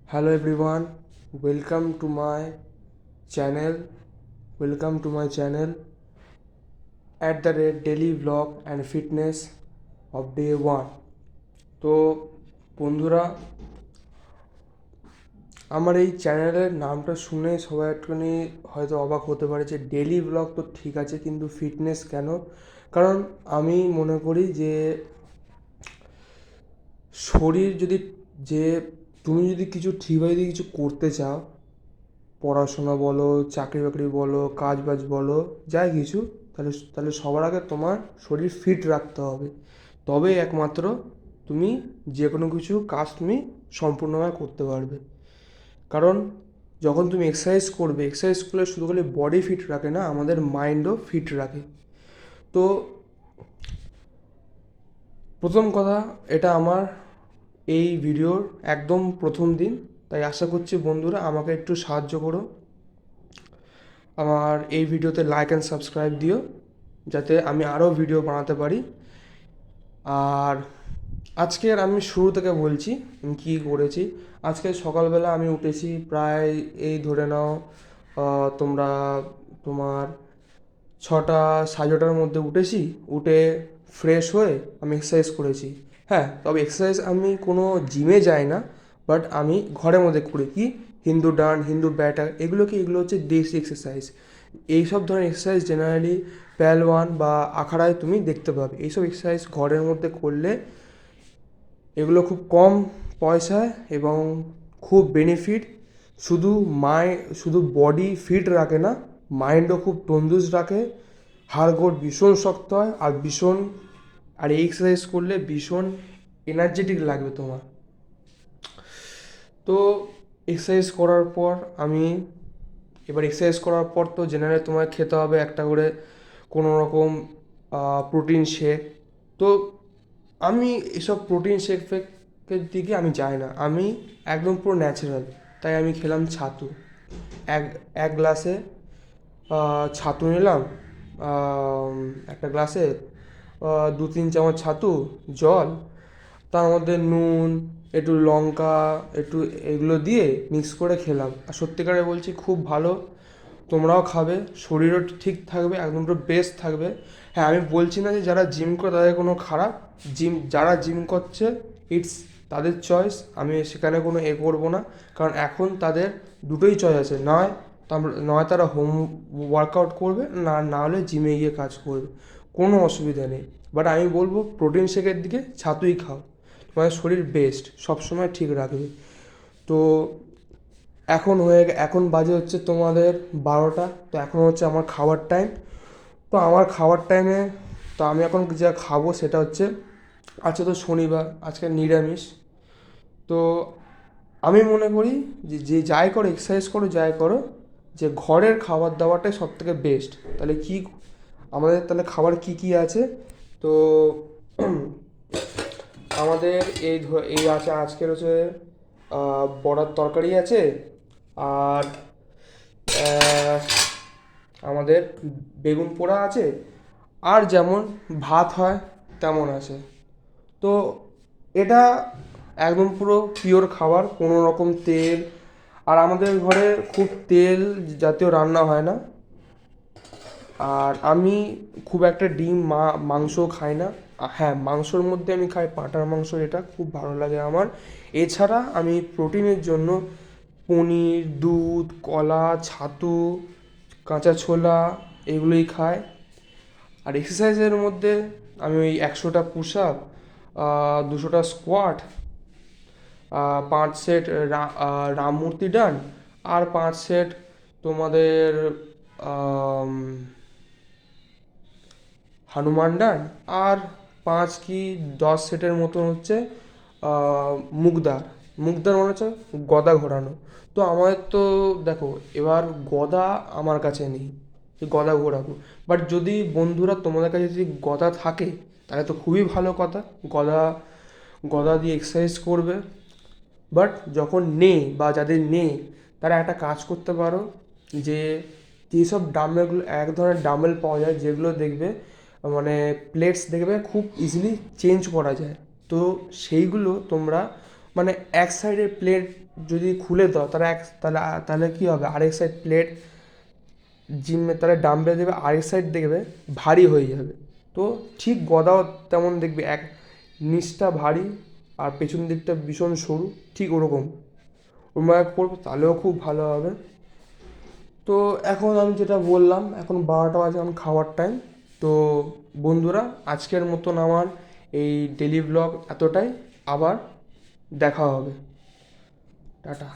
Hello everyone, welcome to my channel. Welcome to my channel at the rate daily vlog and fitness of day 1. তো বন্ধুরা, আমার এই চ্যানেলের নামটা শুনে সবাই একটুখানি হয়তো অবাক হতে পারে যে ডেলি ব্লগ তো ঠিক আছে, কিন্তু ফিটনেস কেন? কারণ আমি মনে করি যে শরীর যদি যে তুমি যদি কিছু ঠিকভাবে যদি কিছু করতে চাও, পড়াশোনা বলো, চাকরি বাকরি বলো, কাজ বাজ বলো, যাই কিছু, তাহলে তাহলে সবার আগে তোমার শরীর ফিট রাখতে হবে। তবেই একমাত্র তুমি যে কোনো কিছু কাজ তুমি সম্পূর্ণভাবে করতে পারবে। কারণ যখন তুমি এক্সারসাইজ করলে শুধু খালি বডি ফিট রাখে না, আমাদের মাইন্ডও ফিট রাখে। তো প্রথম কথা, এটা আমার এই ভিডিওর একদম প্রথম দিন, তাই আশা করছি বন্ধুরা আমাকে একটু সাহায্য করো। আমার এই ভিডিওতে লাইক অ্যান্ড সাবস্ক্রাইব দিও, যাতে আমি আরও ভিডিও বানাতে পারি। আর আজকের আমি শুরু থেকে বলছি আমি কী করেছি। আজকে সকালবেলা আমি উঠেছি প্রায়, এই ধরে নাও তোমরা তোমার 6টা 6:30টার মধ্যে উঠেছি। উঠে ফ্রেশ হয়ে আমি এক্সারসাইজ করেছি। হ্যাঁ, তবে এক্সারসাইজ আমি কোনো জিমে যাই না, বাট আমি ঘরের মধ্যে করি। কি, হিন্দু ডান, হিন্দু ব্যাটার, এগুলো হচ্ছে দেশি এক্সারসাইজ। এইসব ধরনের এক্সারসাইজ জেনারেলি পেলওয়ান বা আখাড়ায় তুমি দেখতে পাবে। এইসব এক্সারসাইজ ঘরের মধ্যে করলে এগুলো খুব কম পয়সায় এবং খুব বেনিফিট। শুধু শুধু বডি ফিট রাখে না, মাইন্ডও খুব তন্দুজ রাখে। হাড়গোড় ভীষণ শক্ত হয় আর এই এক্সারসাইজ করলে ভীষণ এনার্জেটিক লাগবে তোমার। তো এক্সারসাইজ করার পর এক্সারসাইজ করার পর তো জেনারেলি তোমায় খেতে হবে একটা করে কোনো রকম প্রোটিন শেক। তো আমি এসব প্রোটিন শেকের দিকে আমি যাই না, আমি একদম পুরো ন্যাচারাল। তাই আমি খেলাম ছাতু। এক এক গ্লাসে ছাতু নিলাম, একটা গ্লাসে 2-3 চামচ ছাতু, জল, তার মধ্যে নুন, একটু লঙ্কা, একটু এগুলো দিয়ে মিক্স করে খেলাম। আর সত্যিকারে বলছি, খুব ভালো। তোমরাও খাবে, শরীরও ঠিক থাকবে, একদম পুরো বেস্ট থাকবে। হ্যাঁ, আমি বলছি না যে যারা জিম করে তাদের কোনো খারাপ। যারা জিম করছে, ইটস তাদের চয়েস, আমি সেখানে কোনো করবো না। কারণ এখন তাদের দুটোই চয়েস আছে, নয় তারা হোম ওয়ার্কআউট করবে, না হলে জিমে গিয়ে কাজ করবে, কোনো অসুবিধা নেই। বাট আমি বলবো প্রোটিন শেকের দিকে ছাতুই খাও, তোমার শরীর বেস্ট সবসময় ঠিক রাখবে। তো এখন বাজে হচ্ছে তোমাদের 12টা। তো এখন হচ্ছে আমার খাওয়ার টাইম। তো আমার খাওয়ার টাইমে তো আমি এখন যা খাবো সেটা হচ্ছে, আজকে তো শনিবার, আজকে নিরামিষ। তো আমি মনে করি যে যাই করো, এক্সারসাইজ করো, যাই করো, যে ঘরের খাবার দাবারটাই সব থেকে বেস্ট। তাহলে আমাদের তাহলে খাবার কি আছে? তো আমাদের এই আছে, আজকের হচ্ছে বড়ার তরকারি আছে। আর আহ, আমাদের বেগুন পোড়া আছে। আর যেমন ভাত হয় তেমন আছে। তো এটা একদম পুরো পিওর খাবার, কোনো রকম তেল, আর আমাদের ঘরে খুব তেল জাতীয় রান্না হয় না। আর আমি খুব একটা ডিম মাংস খাই না। হ্যাঁ, মাংসর মধ্যে আমি খাই পাঁঠার মাংস, এটা খুব ভালো লাগে আমার। এছাড়া আমি প্রোটিনের জন্য পনির, দুধ, কলা, ছাতু, কাঁচা ছোলা, এগুলোই খাই। আর এক্সারসাইজের মধ্যে আমি ওই 100টা পুশ আপ, 200টা squat, 5 set Ram Murti done, আর 5 সেট তোমাদের আম, হনুমান ডান, আর 5 কি 10 সেটের মতন হচ্ছে আহ, মুগদার মুগদার মানে হচ্ছে গদা ঘোরানো। তো আমাদের তো দেখো, এবার গদা আমার কাছে নেই যে গদা ঘোরাবো। বাট যদি বন্ধুরা তোমাদের কাছে যদি গদা থাকে, তাহলে তো খুবই ভালো কথা, গদা গদা দিয়ে এক্সারসাইজ করবে। বাট যখন নেই বা যাদের নেই, তারা একটা কাজ করতে পারো, যে যেসব ডাম্বেলগুলো, এক ধরনের ডাম্বেল পাওয়া যায় যেগুলো দেখবে মানে প্লেটস দেখবে খুব ইজিলি চেঞ্জ করা যায়। তো সেইগুলো তোমরা মানে এক সাইডের প্লেট যদি খুলে দাও তাহলে তাহলে কী হবে, আরেক সাইড প্লেট জিমে তাহলে ডাম্বেল দেবে, আরেক সাইড দেখবে ভারী হয়ে যাবে। তো ঠিক গদাও তেমন দেখবে এক নিচটা ভারী আর পেছন দিকটা ভীষণ সরু, ঠিক ওরকম ওরকম করবে তাহলেও খুব ভালো হবে। তো এখন আমি যেটা বললাম, এখন 12টা বাজে, এখন খাওয়ার টাইম। তো বন্ধুরা, আজকের মতন আমার এই ডেলি ব্লগ এতটাই। আবার দেখা হবে। টাটা।